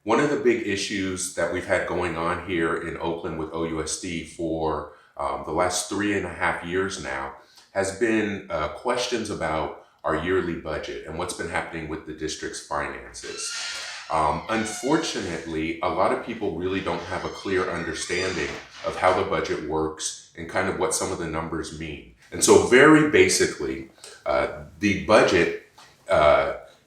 One of the big issues that we've had going on here in Oakland with OUSD for the last 3.5 years now has been questions about our yearly budget and what's been happening with the district's finances. Unfortunately, a lot of people really don't have a clear understanding of how the budget works and kind of what some of the numbers mean. And so, very basically, the budget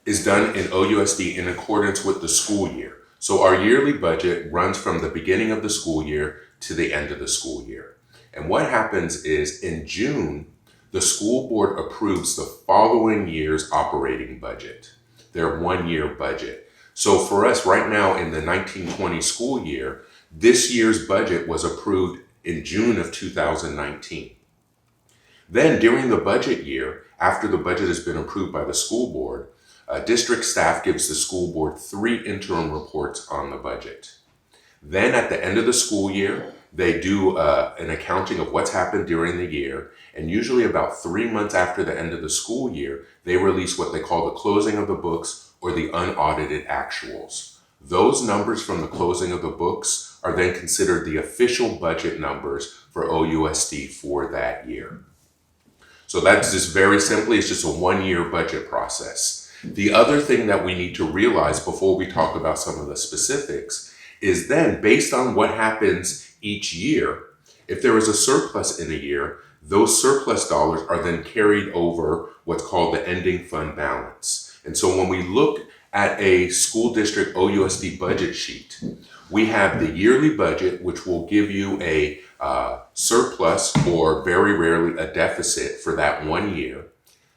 is done in OUSD in accordance with the school year. So our yearly budget runs from the beginning of the school year to the end of the school year. And what happens is in June, the school board approves the following year's operating budget, their 1 year budget. So for us right now in the 1920 school year, this year's budget was approved in June of 2019. Then during the budget year, after the budget has been approved by the school board, district staff gives the school board 3 interim reports on the budget. Then at the end of the school year, they do an accounting of what's happened during the year. And usually about 3 months after the end of the school year, they release what they call the closing of the books or the unaudited actuals. Those numbers from the closing of the books are then considered the official budget numbers for OUSD for that year. So that's just very simply, it's just a 1 year budget process. The other thing that we need to realize before we talk about some of the specifics is then based on what happens each year, if there is a surplus in a year, those surplus dollars are then carried over what's called the ending fund balance. And so when we look at a school district OUSD budget sheet, we have the yearly budget, which will give you a surplus or very rarely a deficit for that 1 year.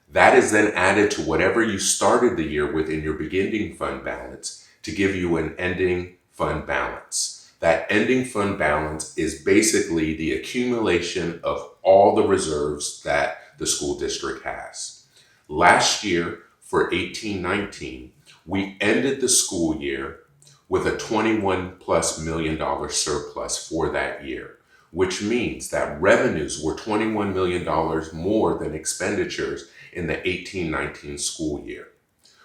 That is then added to whatever you started the year with in your beginning fund balance to give you an ending fund balance. That ending fund balance is basically the accumulation of all the reserves that the school district has. Last year, for 18-19, we ended the school year with a $21+ million surplus for that year, which means that revenues were $21 million more than expenditures in the 18-19 school year.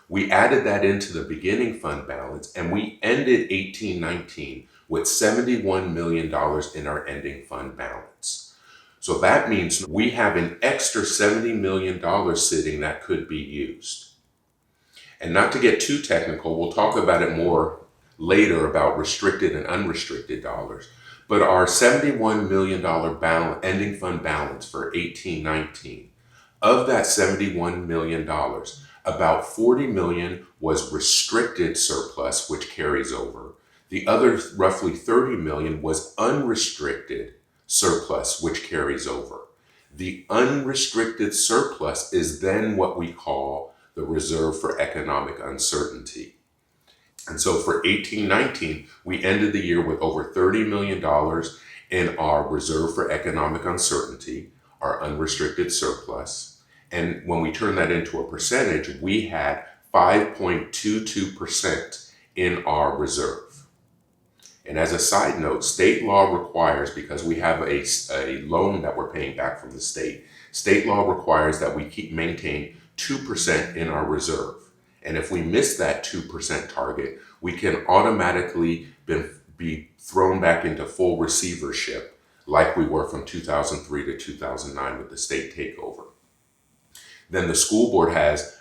We added that into the beginning fund balance and we ended 18-19 with $71 million in our ending fund balance. So that means we have an extra $70 million sitting that could be used. And not to get too technical, we'll talk about it more later about restricted and unrestricted dollars. But our $71 million ending fund balance for 18-19, of that $71 million, about $40 million was restricted surplus, which carries over. The other roughly $30 million was unrestricted surplus, which carries over. The unrestricted surplus is then what we call the reserve for economic uncertainty. And so for 18-19, we ended the year with over $30 million in our reserve for economic uncertainty, our unrestricted surplus. And when we turn that into a percentage, we had 5.22% in our reserve. And as a side note, state law requires, because we have a loan that we're paying back from the state law requires that we maintain 2% in our reserve. And if we miss that 2% target, we can automatically be thrown back into full receivership like we were from 2003 to 2009 with the state takeover. Then the school board has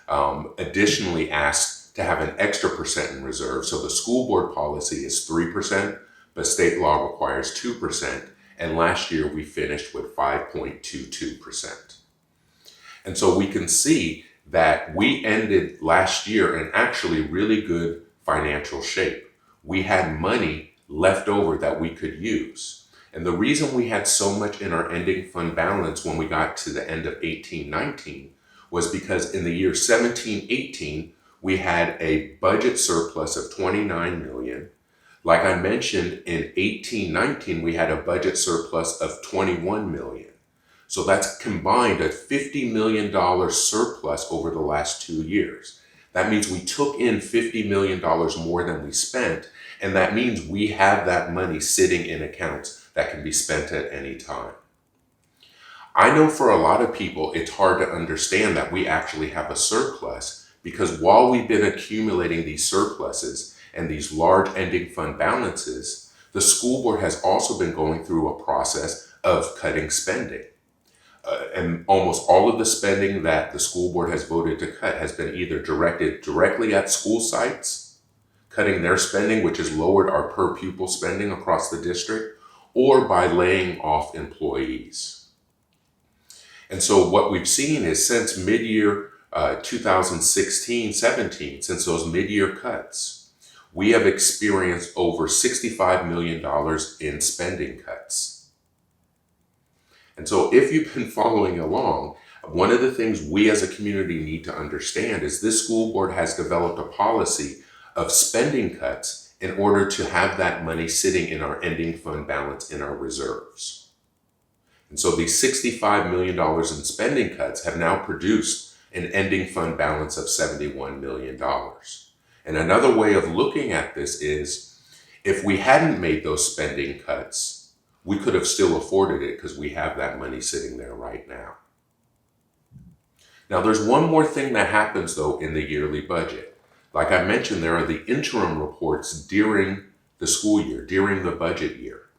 additionally asked to have an extra percent in reserve. So the school board policy is 3%, but state law requires 2%. And last year we finished with 5.22%. And so we can see that we ended last year in actually really good financial shape. We had money left over that we could use. And the reason we had so much in our ending fund balance when we got to the end of 18-19 was because in the year 17-18, we had a budget surplus of $29 million. Like I mentioned, in 18-19, we had a budget surplus of $21 million. So that's combined a $50 million surplus over the last 2 years. That means we took in $50 million more than we spent, and that means we have that money sitting in accounts that can be spent at any time. I know for a lot of people, it's hard to understand that we actually have a surplus because while we've been accumulating these surpluses, and these large ending fund balances, the school board has also been going through a process of cutting spending. And almost all of the spending that the school board has voted to cut has been either directed directly at school sites, cutting their spending, which has lowered our per pupil spending across the district, or by laying off employees. And so what we've seen is since mid-year 2016-17, since those mid-year cuts, we have experienced over $65 million in spending cuts. And so if you've been following along, one of the things we as a community need to understand is this school board has developed a policy of spending cuts in order to have that money sitting in our ending fund balance in our reserves. And so these $65 million in spending cuts have now produced an ending fund balance of $71 million. And another way of looking at this is if we hadn't made those spending cuts, we could have still afforded it because we have that money sitting there right now. Now, there's one more thing that happens, though, in the yearly budget. Like I mentioned, there are the interim reports during the school year, during the budget year.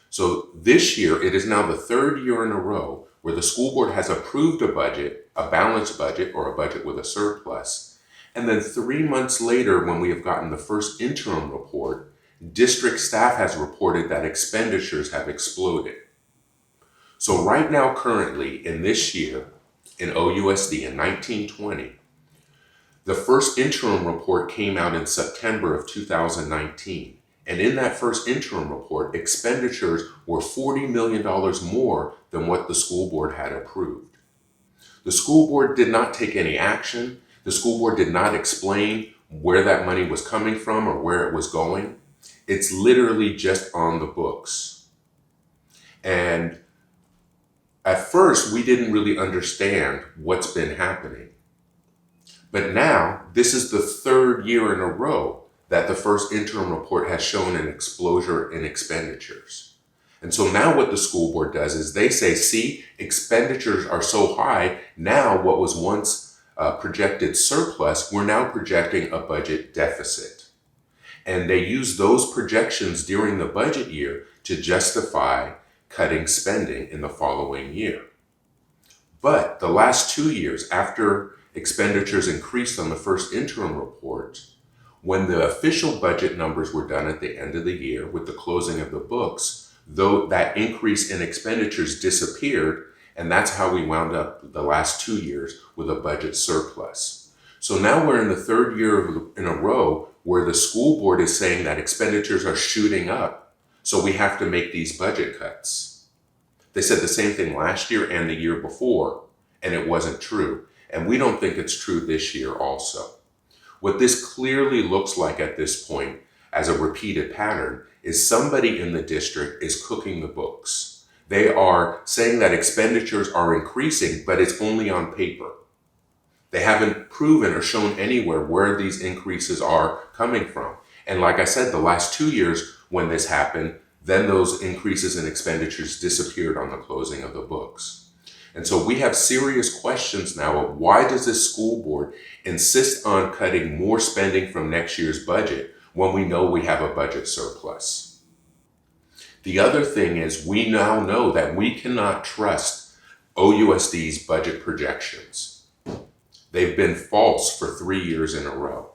So this year, it is now the third year in a row where the school board has approved a budget, a balanced budget, or a budget with a surplus. And then 3 months later, when we have gotten the first interim report, district staff has reported that expenditures have exploded. So right now, currently, in this year, in OUSD in 1920, the first interim report came out in September of 2019. And in that first interim report, expenditures were $40 million more than what the school board had approved. The school board did not take any action. The school board did not explain where that money was coming from or where it was going. It's literally just on the books. And at first, we didn't really understand what's been happening. But now, this is the third year in a row that the first interim report has shown an explosion in expenditures. And so now what the school board does is they say, see, expenditures are so high, now what was once projected surplus, we're now projecting a budget deficit. And they use those projections during the budget year to justify cutting spending in the following year. But the last 2 years after expenditures increased on the first interim report, when the official budget numbers were done at the end of the year with the closing of the books, though that increase in expenditures disappeared, and that's how we wound up the last 2 years with a budget surplus. So now we're in the third year in a row where the school board is saying that expenditures are shooting up, so we have to make these budget cuts. They said the same thing last year and the year before, and it wasn't true. And we don't think it's true this year also. What this clearly looks like at this point, as a repeated pattern, is somebody in the district is cooking the books. They are saying that expenditures are increasing, but it's only on paper. They haven't proven or shown anywhere where these increases are coming from. And like I said, the last 2 years when this happened, then those increases in expenditures disappeared on the closing of the books. And so we have serious questions now of why does this school board insist on cutting more spending from next year's budget when we know we have a budget surplus? The other thing is we now know that we cannot trust OUSD's budget projections. They've been false for 3 years in a row.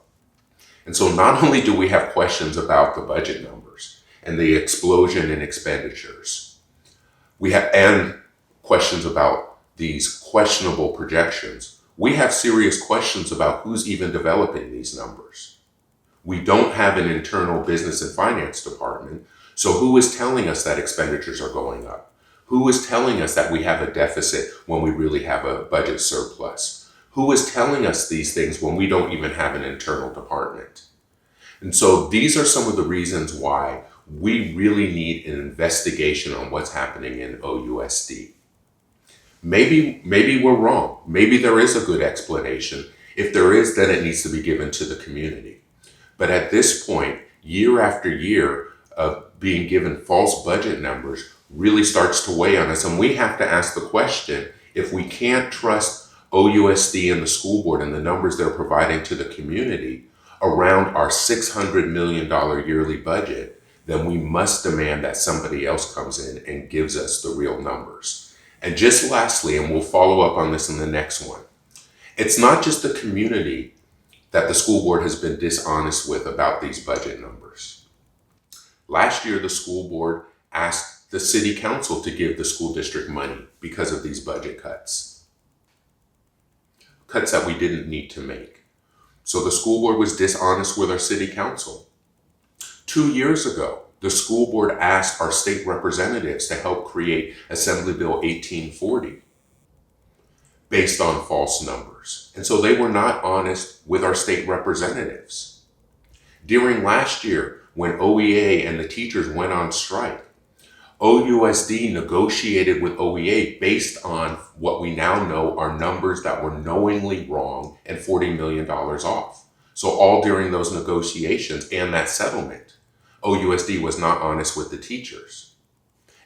And so not only do we have questions about the budget numbers and the explosion in expenditures, we have and questions about these questionable projections. We have serious questions about who's even developing these numbers. We don't have an internal business and finance department, so who is telling us that expenditures are going up? Who is telling us that we have a deficit when we really have a budget surplus? Who is telling us these things when we don't even have an internal department? And so these are some of the reasons why we really need an investigation on what's happening in OUSD. Maybe we're wrong. Maybe there is a good explanation. If there is, then it needs to be given to the community. But at this point, year after year of being given false budget numbers really starts to weigh on us. And we have to ask the question, if we can't trust OUSD and the school board and the numbers they're providing to the community, around our $600 million yearly budget, then we must demand that somebody else comes in and gives us the real numbers. And just lastly, and we'll follow up on this in the next one, it's not just the community that the school board has been dishonest with about these budget numbers. Last year, the school board asked the city council to give the school district money because of these budget cuts that we didn't need to make. So the school board was dishonest with our city council. 2 years ago, the school board asked our state representatives to help create Assembly Bill 1840 based on false numbers. And so they were not honest with our state representatives. During last year, when OEA and the teachers went on strike, OUSD negotiated with OEA based on what we now know are numbers that were knowingly wrong and $40 million off. So all during those negotiations and that settlement, OUSD was not honest with the teachers.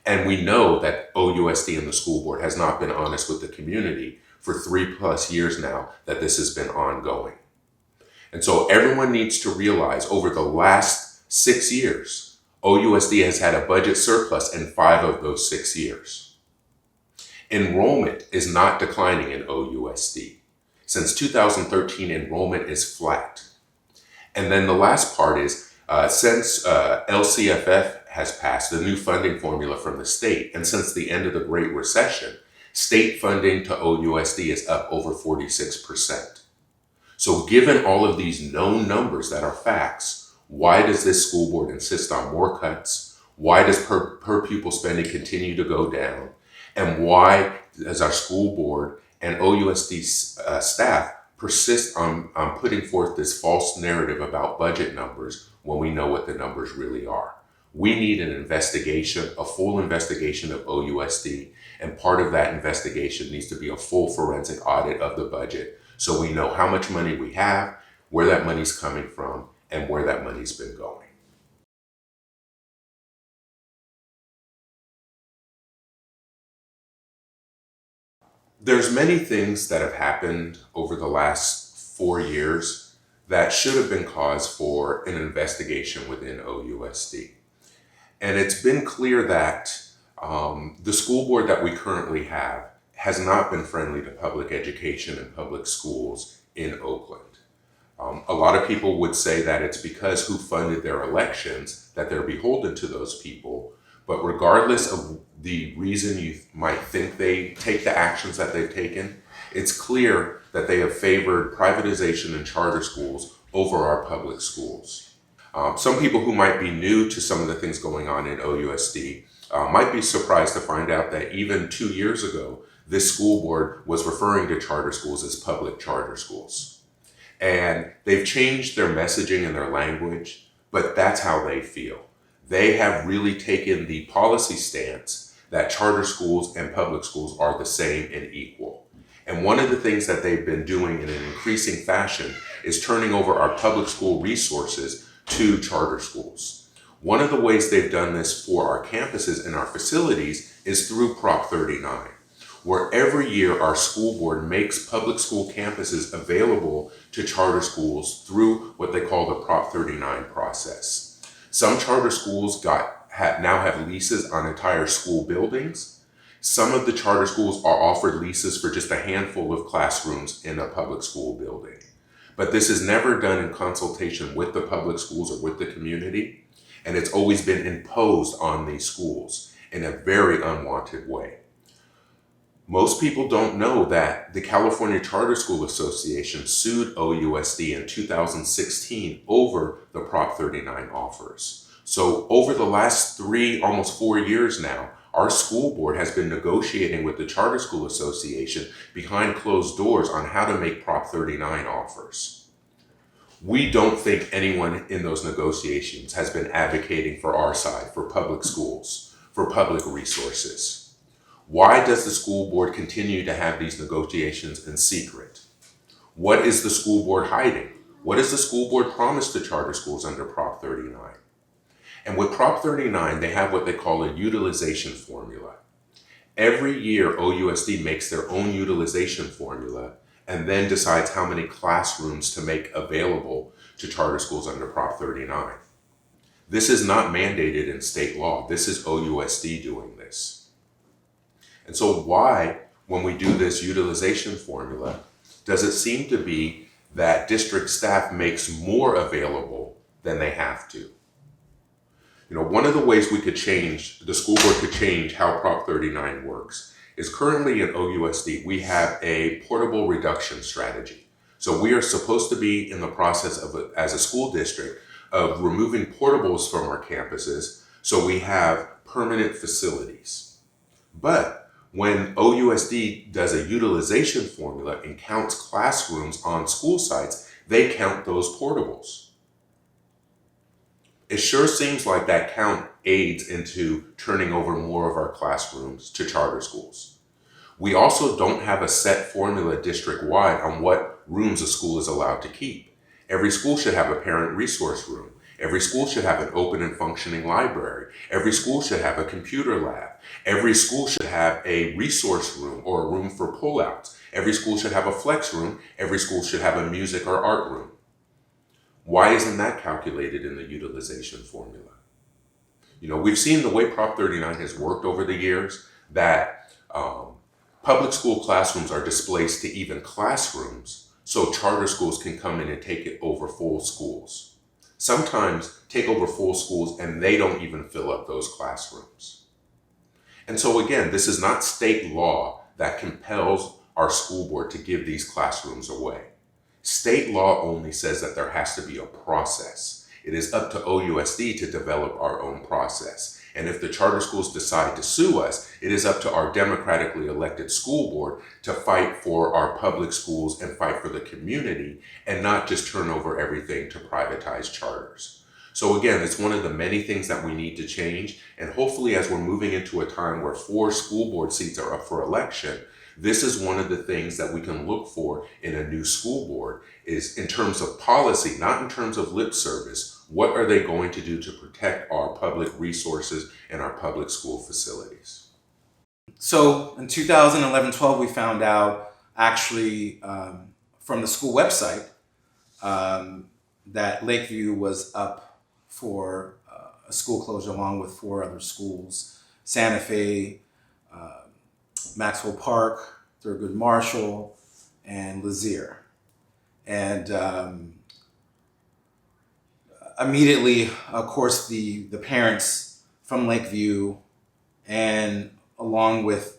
And we know that OUSD and the school board has not been honest with the community for 3+ years now that this has been ongoing. And so everyone needs to realize over the last 6 years, OUSD has had a budget surplus in 5 of those 6 years. Enrollment is not declining in OUSD. Since 2013, enrollment is flat. And then the last part is, since LCFF has passed the new funding formula from the state, and since the end of the Great Recession, state funding to OUSD is up over 46%. So given all of these known numbers that are facts, why does this school board insist on more cuts? Why does per pupil spending continue to go down? And why does our school board and OUSD staff persist on putting forth this false narrative about budget numbers when we know what the numbers really are? We need an investigation, a full investigation of OUSD, and part of that investigation needs to be a full forensic audit of the budget so we know how much money we have, where that money's coming from, and where that money's been going. There's many things that have happened over the last 4 years that should have been cause for an investigation within OUSD. And it's been clear that the school board that we currently have has not been friendly to public education and public schools in Oakland. A lot of people would say that it's because who funded their elections that they're beholden to those people. But regardless of the reason you might think they take the actions that they've taken, it's clear that they have favored privatization and charter schools over our public schools. Some people who might be new to some of the things going on in OUSD might be surprised to find out that even 2 years ago, this school board was referring to charter schools as public charter schools. And they've changed their messaging and their language, but that's how they feel. They have really taken the policy stance that charter schools and public schools are the same and equal. And one of the things that they've been doing in an increasing fashion is turning over our public school resources to charter schools. One of the ways they've done this for our campuses and our facilities is through Prop 39. Where every year our school board makes public school campuses available to charter schools through what they call the Prop 39 process. Some charter schools now have leases on entire school buildings. Some of the charter schools are offered leases for just a handful of classrooms in a public school building. But this is never done in consultation with the public schools or with the community, and it's always been imposed on these schools in a very unwanted way. Most people don't know that the California Charter School Association sued OUSD in 2016 over the Prop 39 offers. So over the last 3, almost 4 years now, our school board has been negotiating with the Charter School Association behind closed doors on how to make Prop 39 offers. We don't think anyone in those negotiations has been advocating for our side, for public schools, for public resources. Why does the school board continue to have these negotiations in secret? What is the school board hiding? What does the school board promise to charter schools under Prop 39? And with Prop 39, they have what they call a utilization formula. Every year, OUSD makes their own utilization formula and then decides how many classrooms to make available to charter schools under Prop 39. This is not mandated in state law. This is OUSD doing this. And so why, when we do this utilization formula, does it seem to be that district staff makes more available than they have to? One of the ways we could change, the school board could change how Prop 39 works is currently in OUSD, we have a portable reduction strategy. So we are supposed to be in the process of, as a school district, of removing portables from our campuses so we have permanent facilities. But when OUSD does a utilization formula and counts classrooms on school sites, they count those portables. It sure seems like that count aids into turning over more of our classrooms to charter schools. We also don't have a set formula district-wide on what rooms a school is allowed to keep. Every school should have a parent resource room. Every school should have an open and functioning library. Every school should have a computer lab. Every school should have a resource room or a room for pullouts. Every school should have a flex room. Every school should have a music or art room. Why isn't that calculated in the utilization formula? We've seen the way Prop 39 has worked over the years that public school classrooms are displaced to even classrooms so charter schools can come in and take it over full schools. Sometimes take over full schools and they don't even fill up those classrooms. And so again, this is not state law that compels our school board to give these classrooms away. State law only says that there has to be a process. It is up to OUSD to develop our own process. And if the charter schools decide to sue us, it is up to our democratically elected school board to fight for our public schools and fight for the community and not just turn over everything to privatized charters. So again, it's one of the many things that we need to change. And hopefully as we're moving into a time where 4 school board seats are up for election, this is one of the things that we can look for in a new school board is in terms of policy, not in terms of lip service. What are they going to do to protect our public resources and our public school facilities? So in 2011-12, we found out actually from the school website that Lakeview was up for a school closure along with 4 other schools, Santa Fe, Maxwell Park, Thurgood Marshall, and Lazier. And immediately, of course, the parents from Lakeview and along with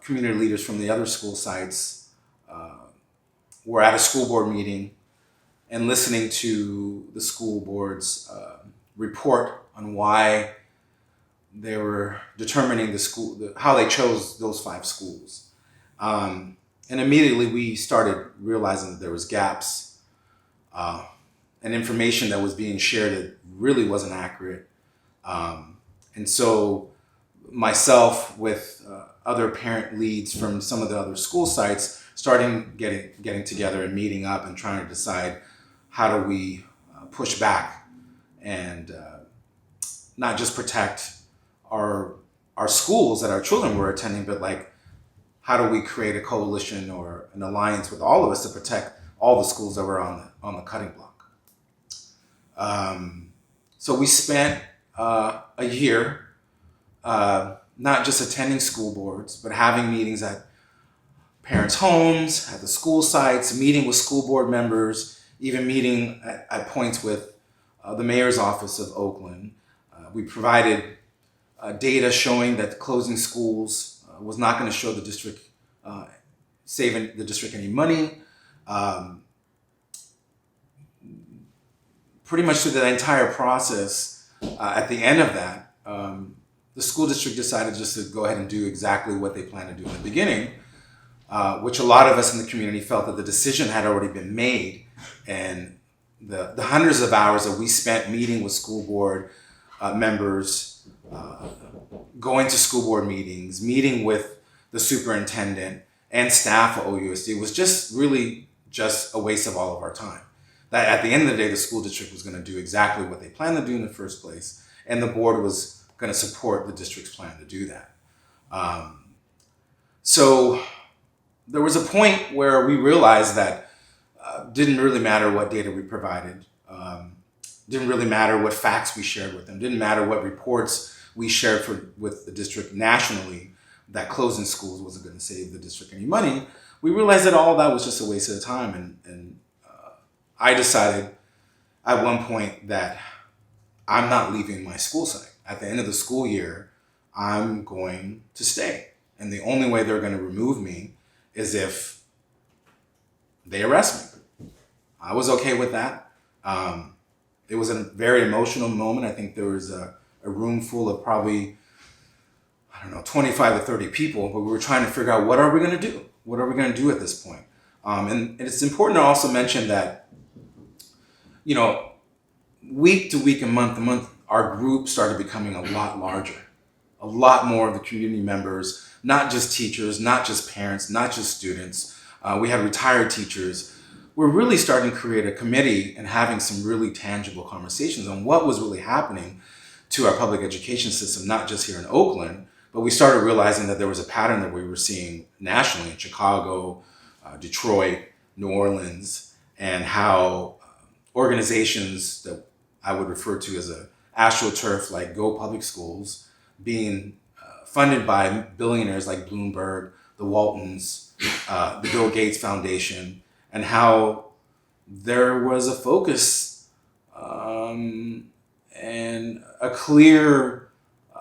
community leaders from the other school sites were at a school board meeting and listening to the school board's report on why they were determining how they chose those 5 schools. And immediately we started realizing that there was gaps and information that was being shared that really wasn't accurate. And so myself with other parent leads from some of the other school sites starting getting together and meeting up and trying to decide how do we push back and not just protect our schools that our children were attending, but like how do we create a coalition or an alliance with all of us to protect all the schools that were on the cutting block. So we spent a year not just attending school boards, but having meetings at parents' homes, at the school sites, meeting with school board members, even meeting at points with the mayor's office of Oakland. We provided data showing that closing schools was not going to show the district saving the district any money. Pretty much through the entire process, at the end of that, the school district decided just to go ahead and do exactly what they planned to do in the beginning, which a lot of us in the community felt that the decision had already been made, and the hundreds of hours that we spent meeting with school board members, going to school board meetings, meeting with the superintendent and staff at OUSD was just really just a waste of all of our time. That at the end of the day, the school district was going to do exactly what they planned to do in the first place, and the board was going to support the district's plan to do that. So there was a point where we realized that Didn't really matter what data we provided. Didn't really matter what facts we shared with them. Didn't matter what reports we shared with the district nationally that closing schools wasn't going to save the district any money. We realized that all of that was just a waste of time. And I decided at one point that I'm not leaving my school site. At the end of the school year, I'm going to stay. And the only way they're going to remove me is if they arrest me. I was okay with that. It was a very emotional moment. I think there was a room full of probably, 25 to 30 people, but we were trying to figure out, what are we going to do? What are we going to do at this point? And it's important to also mention that, week to week and month to month, our group started becoming a lot larger. A lot more of the community members, not just teachers, not just parents, not just students. We had retired teachers. We're really starting to create a committee and having some really tangible conversations on what was really happening to our public education system, not just here in Oakland, but we started realizing that there was a pattern that we were seeing nationally in Chicago, Detroit, New Orleans, and how organizations that I would refer to as a astroturf like Go Public Schools being funded by billionaires like Bloomberg, the Waltons, the Bill Gates Foundation, and how there was a focus and a clear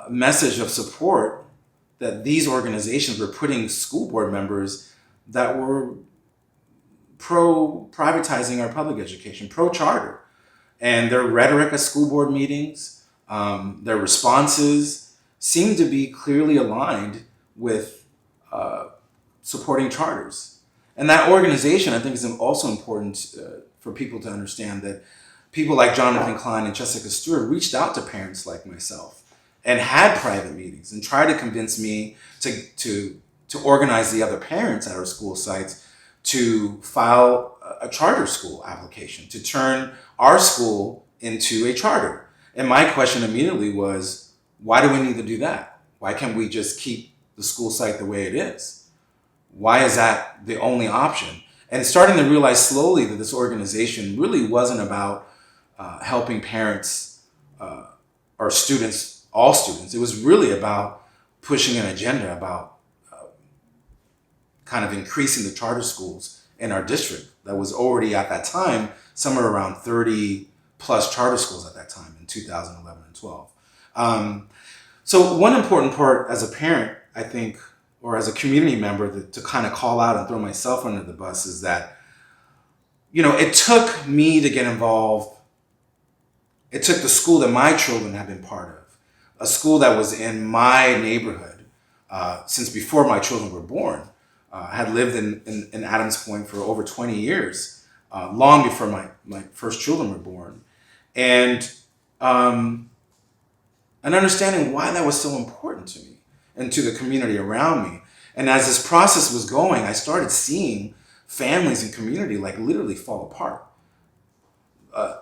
message of support that these organizations were putting school board members that were pro-privatizing our public education, pro-charter. And their rhetoric at school board meetings, their responses seemed to be clearly aligned with supporting charters. And that organization, I think, is also important for people to understand that people like Jonathan Klein and Jessica Stewart reached out to parents like myself and had private meetings and tried to convince me to organize the other parents at our school sites to file a charter school application, to turn our school into a charter. And my question immediately was, why do we need to do that? Why can't we just keep the school site the way it is? Why is that the only option? And starting to realize slowly that this organization really wasn't about helping parents or students, all students. It was really about pushing an agenda about kind of increasing the charter schools in our district that was already at that time somewhere around 30 plus charter schools at that time in 2011 and 12. So one important part as a parent, I think, or as a community member to kind of call out and throw myself under the bus is that, it took me to get involved. It took the school that my children have been part of, a school that was in my neighborhood since before my children were born. I had lived in Adams Point for over 20 years, long before my first children were born. And understanding why that was so important to me and to the community around me. And as this process was going, I started seeing families and community literally fall apart.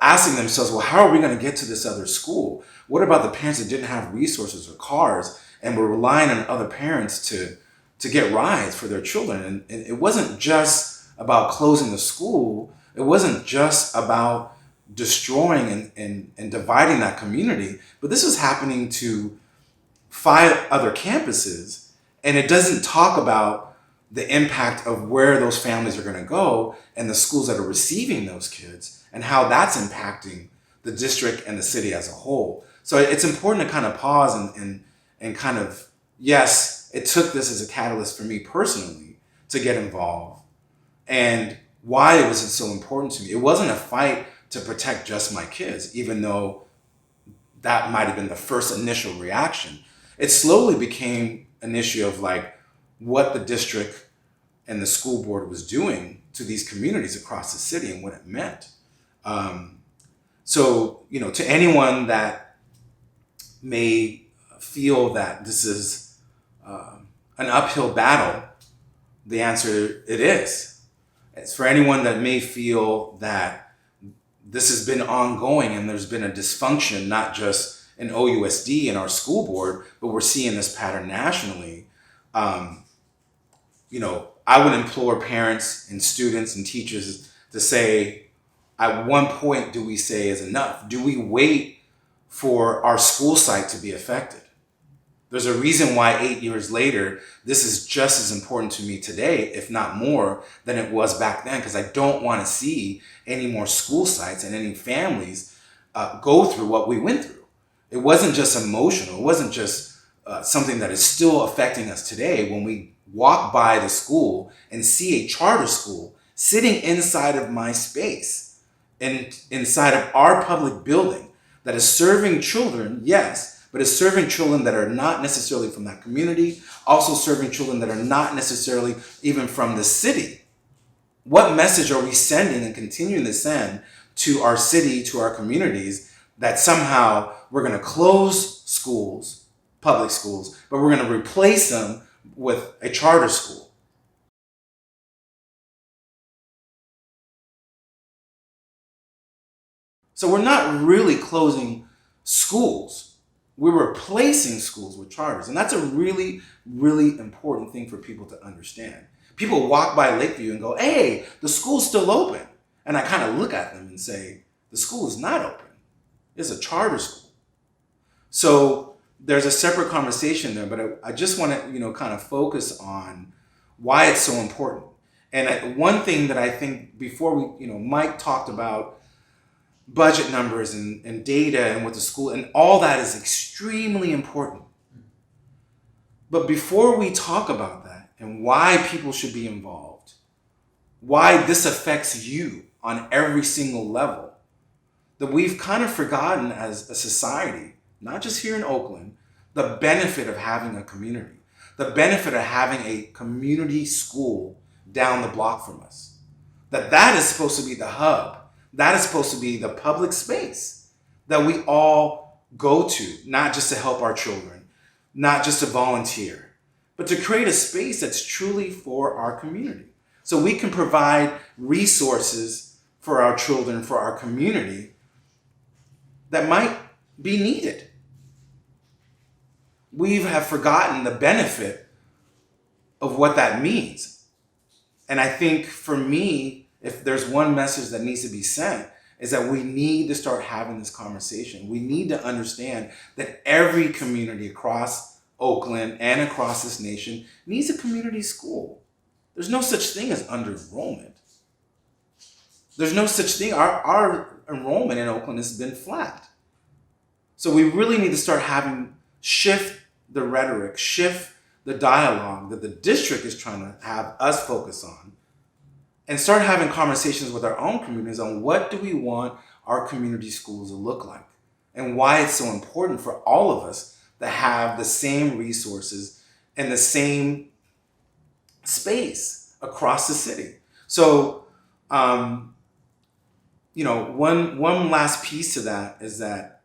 Asking themselves, well, how are we going to get to this other school? What about the parents that didn't have resources or cars and were relying on other parents to get rides for their children? And it wasn't just about closing the school. It wasn't just about destroying and dividing that community, but this was happening to 5 other campuses. And it doesn't talk about the impact of where those families are going to go and the schools that are receiving those kids and how that's impacting the district and the city as a whole. So it's important to kind of pause and kind of, yes, it took this as a catalyst for me personally to get involved. And why was it so important to me? It wasn't a fight to protect just my kids, even though that might have been the first initial reaction. It slowly became an issue of what the district and the school board was doing to these communities across the city and what it meant. So, to anyone that may feel that this is an uphill battle, the answer, it is. It's for anyone that may feel that this has been ongoing and there's been a dysfunction, not just in OUSD and our school board, but we're seeing this pattern nationally. I would implore parents and students and teachers to say, at one point, do we say is enough? Do we wait for our school site to be affected? There's a reason why 8 years later, this is just as important to me today, if not more, than it was back then, because I don't want to see any more school sites and any families go through what we went through. It wasn't just emotional. It wasn't just something that is still affecting us today when we walk by the school and see a charter school sitting inside of my space and inside of our public building that is serving children, yes, but is serving children that are not necessarily from that community, also serving children that are not necessarily even from the city. What message are we sending and continuing to send to our city, to our communities, that somehow we're going to close schools, public schools, but we're going to replace them with a charter school? So we're not really closing schools. We're replacing schools with charters. And that's a really, really important thing for people to understand. People walk by Lakeview and go, hey, the school's still open. And I kind of look at them and say, the school is not open. It's a charter school. So there's a separate conversation there, but I just want to, kind of focus on why it's so important. And one thing that I think before we, Mike talked about budget numbers and data and what the school and all that is extremely important. But before we talk about that and why people should be involved, why this affects you on every single level, that we've kind of forgotten as a society, not just here in Oakland, the benefit of having a community, the benefit of having a community school down the block from us. That is supposed to be the hub. That is supposed to be the public space that we all go to, not just to help our children, not just to volunteer, but to create a space that's truly for our community. So we can provide resources for our children, for our community that might be needed. We have forgotten the benefit of what that means. And I think for me, if there's one message that needs to be sent, is that we need to start having this conversation. We need to understand that every community across Oakland and across this nation needs a community school. There's no such thing as under-enrollment. There's no such thing. Our enrollment in Oakland has been flat. So we really need to shift the rhetoric, shift the dialogue that the district is trying to have us focus on, and start having conversations with our own communities on what do we want our community schools to look like and why it's so important for all of us to have the same resources and the same space across the city. So, one last piece to that is that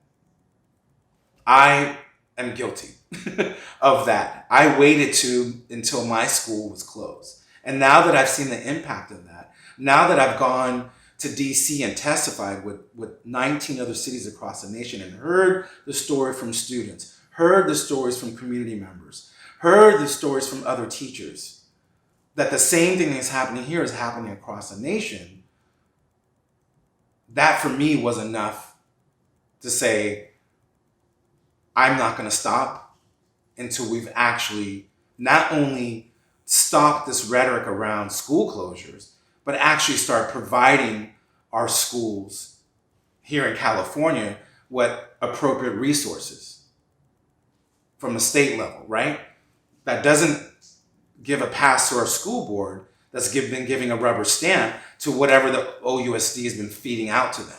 I am guilty of that. I waited until my school was closed. And now that I've seen the impact of that, now that I've gone to DC and testified with 19 other cities across the nation and heard the story from students, heard the stories from community members, heard the stories from other teachers, that the same thing that's happening here is happening across the nation, that for me was enough to say, I'm not going to stop until we've actually not only stop this rhetoric around school closures, but actually start providing our schools here in California with appropriate resources from the state level, right? That doesn't give a pass to our school board, that's been giving a rubber stamp to whatever the OUSD has been feeding out to them.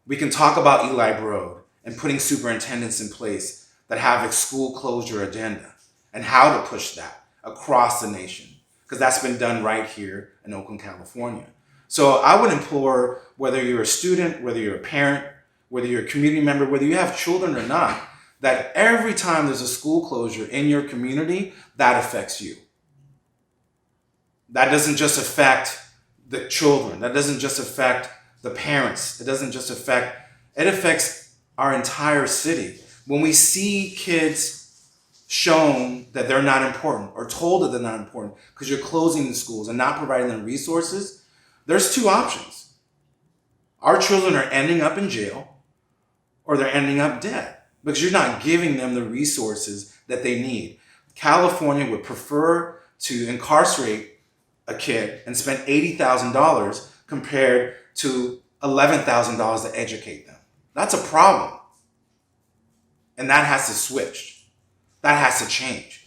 We can talk about Eli Broad and putting superintendents in place that have a school closure agenda and how to push that across the nation, because that's been done right here in Oakland, California. So I would implore, whether you're a student, whether you're a parent, whether you're a community member, whether you have children or not, that every time there's a school closure in your community, that affects you. That doesn't just affect the children. That doesn't just affect the parents. It affects our entire city. When we see kids shown that they're not important or told that they're not important because you're closing the schools and not providing them resources, There's two options. Our children are ending up in jail or they're ending up dead because you're not giving them the resources that they need. California would prefer to incarcerate a kid and spend $80,000 compared to $11,000 to educate them. That's a problem. And that has to switch. That has to change.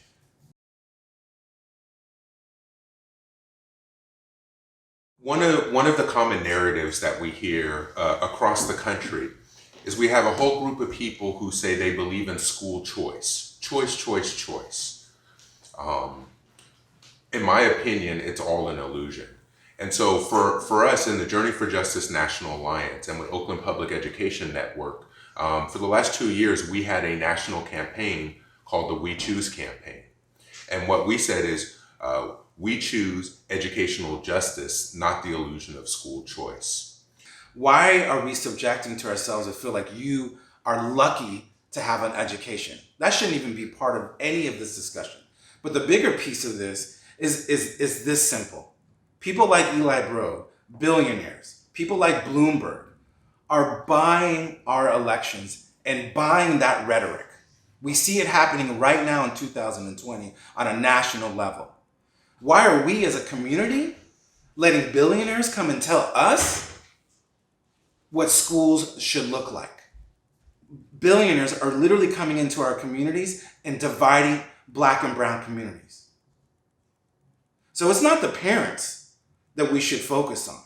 One of the common narratives that we hear across the country is we have a whole group of people who say they believe in school choice. Choice, choice, choice. In my opinion, it's all an illusion. And so for us in the Journey for Justice National Alliance and with Oakland Public Education Network, for the last 2 years, we had a national campaign called the We Choose campaign. And what we said is, we choose educational justice, not the illusion of school choice. Why are we subjecting to ourselves to feel like you are lucky to have an education? That shouldn't even be part of any of this discussion. But the bigger piece of this is this simple. People like Eli Broad, billionaires, people like Bloomberg are buying our elections and buying that rhetoric. We see it happening right now in 2020 on a national level. Why are we as a community letting billionaires come and tell us what schools should look like? Billionaires are literally coming into our communities and dividing Black and brown communities. So it's not the parents that we should focus on,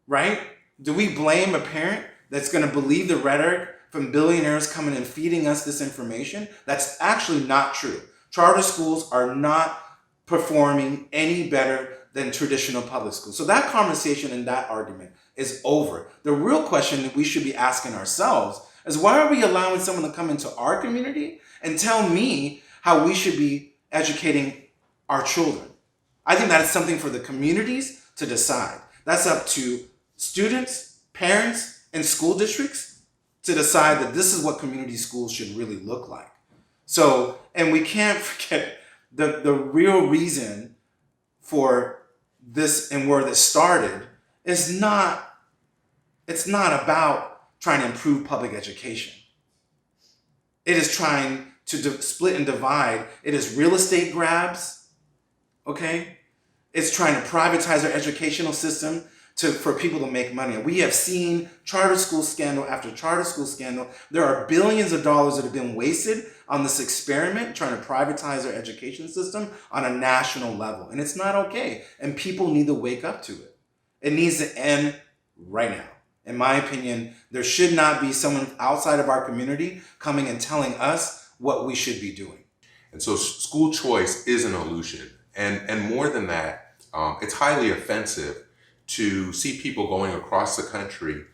right? Do we blame a parent that's going to believe the rhetoric from billionaires coming and feeding us this information? That's actually not true. Charter schools are not performing any better than traditional public schools. So that conversation and that argument is over. The real question that we should be asking ourselves is, why are we allowing someone to come into our community and tell me how we should be educating our children? I think that is something for the communities to decide. That's up to students, parents, and school districts to decide that this is what community schools should really look like. So, and we can't forget the real reason for this and where this started is it's not about trying to improve public education. It is trying to split and divide. It is real estate grabs, okay? It's trying to privatize our educational system for people to make money. And we have seen charter school scandal after charter school scandal. There are billions of dollars that have been wasted on this experiment, trying to privatize our education system on a national level. And it's not okay. And people need to wake up to it. It needs to end right now. In my opinion, there should not be someone outside of our community coming and telling us what we should be doing. And so school choice is an illusion. And more than that, it's highly offensive to see people going across the country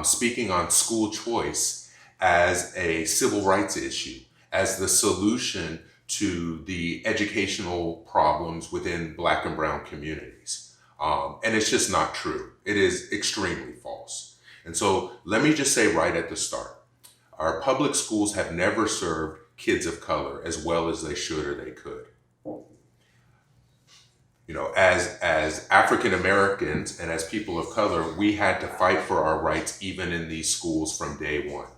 speaking on school choice as a civil rights issue, as the solution to the educational problems within Black and brown communities. And it's just not true. It is extremely false. And so let me just say right at the start, our public schools have never served kids of color as well as they should or they could. You know, as African Americans and as people of color, we had to fight for our rights even in these schools from day one.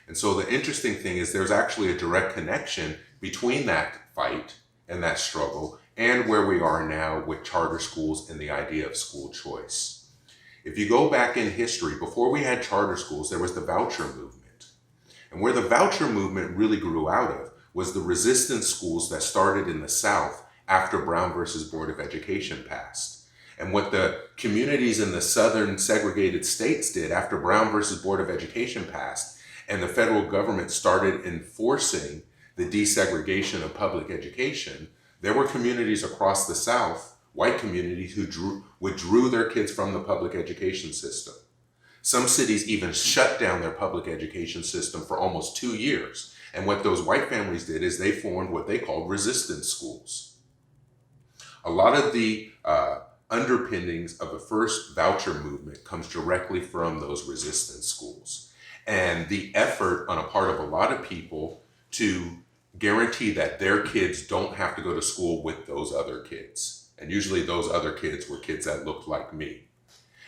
And so the interesting thing is there's actually a direct connection between that fight and that struggle and where we are now with charter schools and the idea of school choice. If you go back in history, before we had charter schools, there was the voucher movement. And where the voucher movement really grew out of was the resistance schools that started in the South after Brown versus Board of Education passed. And what the communities in the southern segregated states did after Brown versus Board of Education passed and the federal government started enforcing the desegregation of public education, there were communities across the South, white communities, who withdrew their kids from the public education system. Some cities even shut down their public education system for almost 2 years. And what those white families did is they formed what they called resistance schools. A lot of the underpinnings of the first voucher movement comes directly from those resistance schools. And the effort on a part of a lot of people to guarantee that their kids don't have to go to school with those other kids. And usually those other kids were kids that looked like me.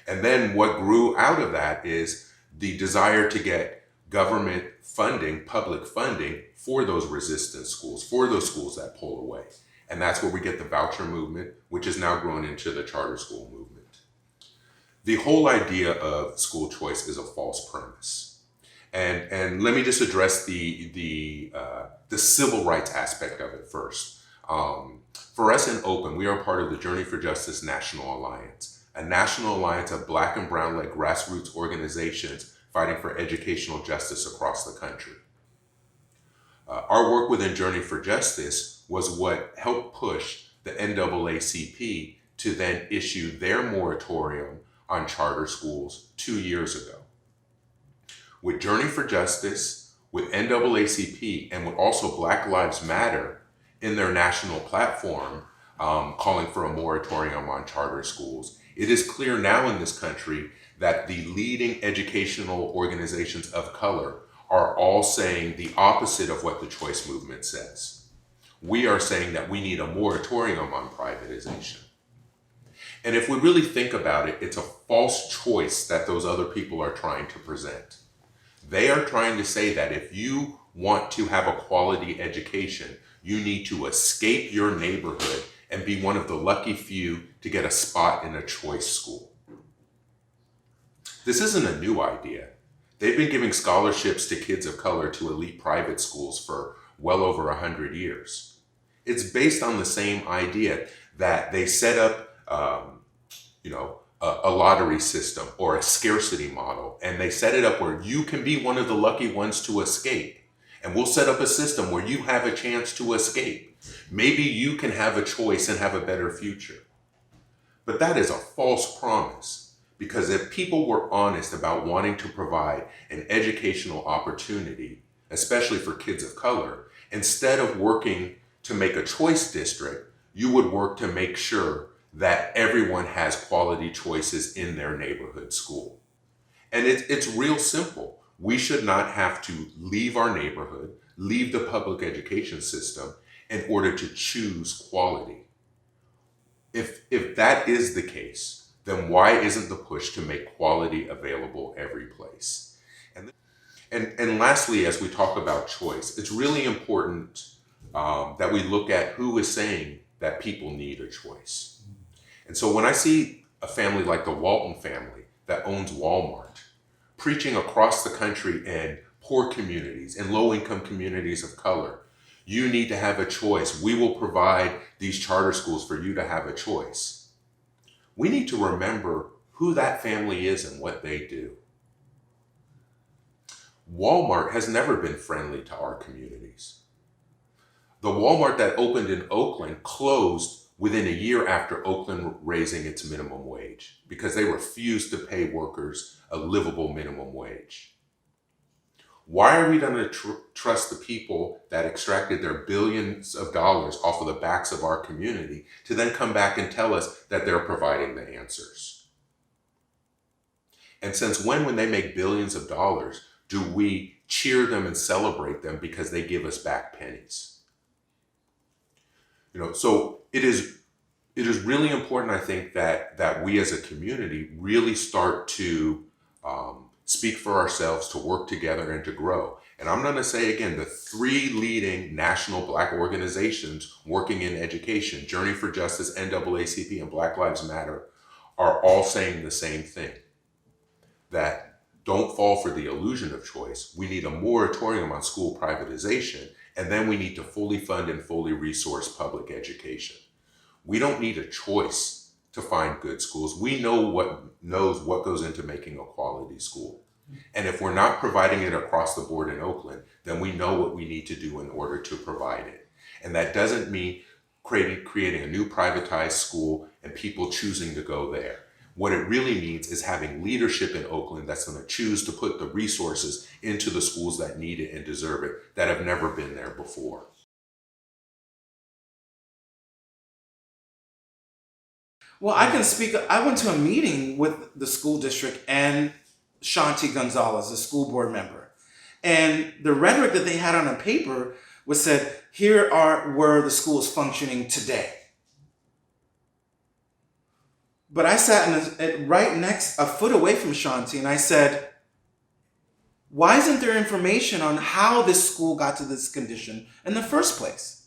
And then what grew out of that is the desire to get government funding, public funding for those resistance schools, for those schools that pull away. And that's where we get the voucher movement, which has now grown into the charter school movement. The whole idea of school choice is a false premise. And let me just address the civil rights aspect of it first. For us in Oakland, we are part of the Journey for Justice National Alliance, a national alliance of Black and brown-led grassroots organizations fighting for educational justice across the country. Our work within Journey for Justice was what helped push the NAACP to then issue their moratorium on charter schools 2 years ago. With Journey for Justice, with NAACP, and with also Black Lives Matter in their national platform calling for a moratorium on charter schools, it is clear now in this country that the leading educational organizations of color are all saying the opposite of what the choice movement says. We are saying that we need a moratorium on privatization. And if we really think about it, it's a false choice that those other people are trying to present. They are trying to say that if you want to have a quality education, you need to escape your neighborhood and be one of the lucky few to get a spot in a choice school. This isn't a new idea. They've been giving scholarships to kids of color to elite private schools for well over 100 years. It's based on the same idea that they set up a lottery system or a scarcity model, and they set it up where you can be one of the lucky ones to escape. And we'll set up a system where you have a chance to escape. Maybe you can have a choice and have a better future. But that is a false promise, because if people were honest about wanting to provide an educational opportunity, especially for kids of color, instead of working to make a choice district, you would work to make sure that everyone has quality choices in their neighborhood school. And it's real simple. We should not have to leave our neighborhood, leave the public education system in order to choose quality. If that is the case, then why isn't the push to make quality available every place? And lastly, as we talk about choice, it's really important that we look at who is saying that people need a choice. And so when I see a family like the Walton family that owns Walmart preaching across the country in poor communities, in low-income communities of color, you need to have a choice. We will provide these charter schools for you to have a choice. We need to remember who that family is and what they do. Walmart has never been friendly to our communities. The Walmart that opened in Oakland closed within a year after Oakland raising its minimum wage because they refused to pay workers a livable minimum wage. Why are we going to trust the people that extracted their billions of dollars off of the backs of our community to then come back and tell us that they're providing the answers? And since when they make billions of dollars, do we cheer them and celebrate them because they give us back pennies? So it is really important, I think, that we as a community really start to speak for ourselves, to work together and to grow. And I'm going to say again, the three leading national Black organizations working in education, Journey for Justice, NAACP, and Black Lives Matter, are all saying the same thing. That don't fall for the illusion of choice. We need a moratorium on school privatization, and then we need to fully fund and fully resource public education. We don't need a choice to find good schools. We know what goes into making a quality school. And if we're not providing it across the board in Oakland, then we know what we need to do in order to provide it. And that doesn't mean creating a new privatized school and people choosing to go there. What it really means is having leadership in Oakland that's going to choose to put the resources into the schools that need it and deserve it, that have never been there before. Well, I can speak. I went to a meeting with the school district and Shanti Gonzalez, a school board member. And the rhetoric that they had on a paper was said, were the schools functioning today. But I sat right next, a foot away from Shanti, and I said, why isn't there information on how this school got to this condition in the first place?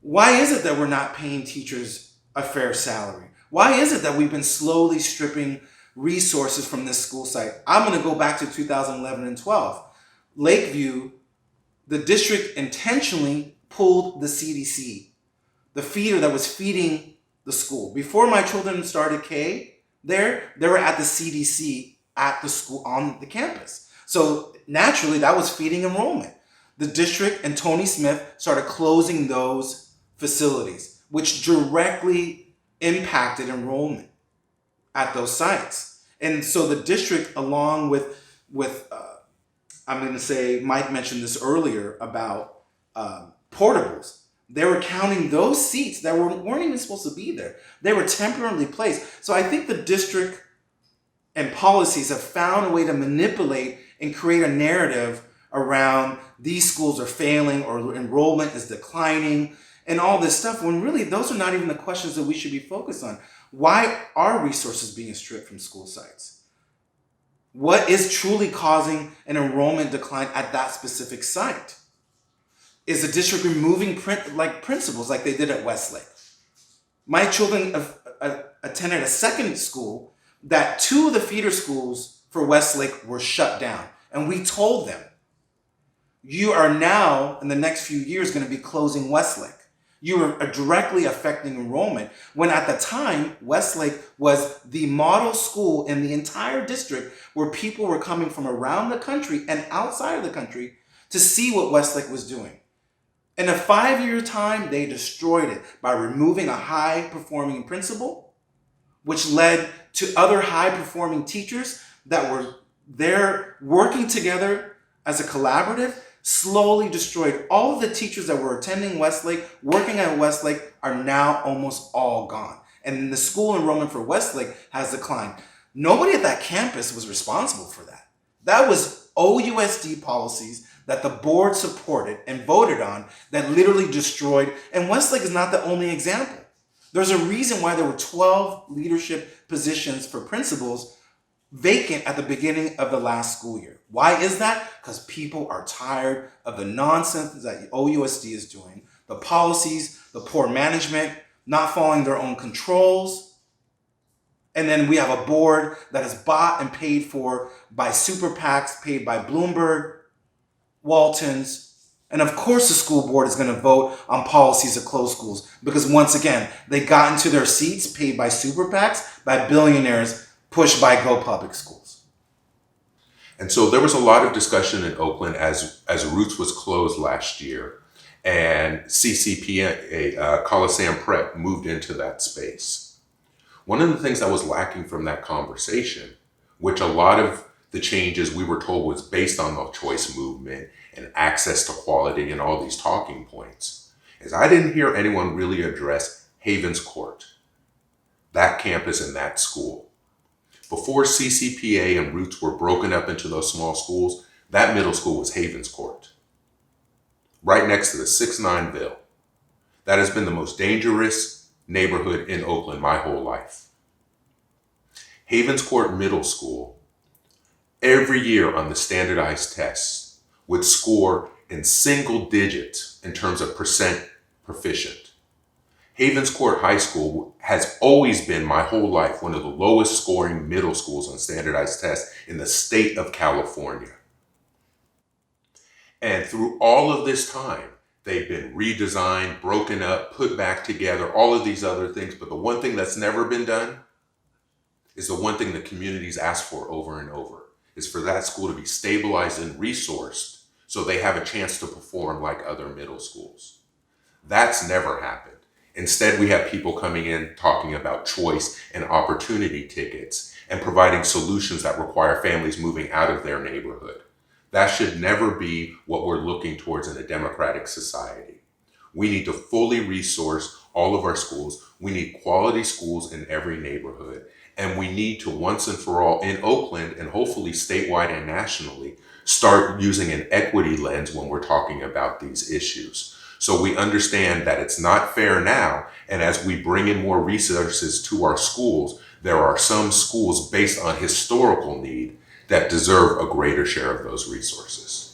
Why is it that we're not paying teachers a fair salary? Why is it that we've been slowly stripping resources from this school site? I'm going to go back to 2011 and 12. Lakeview, the district intentionally pulled the CDC, the feeder that was feeding the school. Before my children started K, they were at the CDC at the school on the campus. So naturally, that was feeding enrollment. The district and Tony Smith started closing those facilities, which directly impacted enrollment at those sites. And so the district, along with I'm going to say, Mike mentioned this earlier about portables. They were counting those seats that weren't even supposed to be there. They were temporarily placed. So I think the district and policies have found a way to manipulate and create a narrative around these schools are failing or enrollment is declining and all this stuff, when really those are not even the questions that we should be focused on. Why are resources being stripped from school sites? What is truly causing an enrollment decline at that specific site? Is the district removing principals like they did at Westlake? My children attended a second school that 2 of the feeder schools for Westlake were shut down. And we told them, you are now, in the next few years, going to be closing Westlake. You are directly affecting enrollment, when at the time, Westlake was the model school in the entire district where people were coming from around the country and outside of the country to see what Westlake was doing. In a 5-year time, they destroyed it by removing a high-performing principal, which led to other high-performing teachers that were there working together as a collaborative, slowly destroyed. All of the teachers that were attending Westlake, working at Westlake, are now almost all gone. And the school enrollment for Westlake has declined. Nobody at that campus was responsible for that. That was OUSD policies that the board supported and voted on that literally destroyed. And Westlake is not the only example. There's a reason why there were 12 leadership positions for principals vacant at the beginning of the last school year. Why is that? Because people are tired of the nonsense that OUSD is doing, the policies, the poor management, not following their own controls. And then we have a board that is bought and paid for by super PACs, paid by Bloomberg, Waltons, and of course the school board is going to vote on policies to close schools because once again, they got into their seats paid by super PACs, by billionaires, pushed by Go Public Schools. And so there was a lot of discussion in Oakland as Roots was closed last year and CCP, Coliseum Prep, moved into that space. One of the things that was lacking from that conversation, which a lot of the changes we were told was based on the choice movement and access to quality and all these talking points, is I didn't hear anyone really address Havens Court, that campus and that school. Before CCPA and Roots were broken up into those small schools, that middle school was Havens Court, right next to the 6-9 Ville. That has been the most dangerous neighborhood in Oakland my whole life. Havens Court Middle School, every year on the standardized tests, would score in single digits in terms of percent proficient. Havens Court High School has always been, my whole life, one of the lowest scoring middle schools on standardized tests in the state of California. And through all of this time, they've been redesigned, broken up, put back together, all of these other things. But the one thing that's never been done is the one thing the community's asked for over and over, is for that school to be stabilized and resourced so they have a chance to perform like other middle schools. That's never happened. Instead, we have people coming in talking about choice and opportunity tickets and providing solutions that require families moving out of their neighborhood. That should never be what we're looking towards in a democratic society. We need to fully resource all of our schools. We need quality schools in every neighborhood. And we need to once and for all in Oakland and hopefully statewide and nationally start using an equity lens when we're talking about these issues. So we understand that it's not fair now. And as we bring in more resources to our schools, there are some schools based on historical need that deserve a greater share of those resources.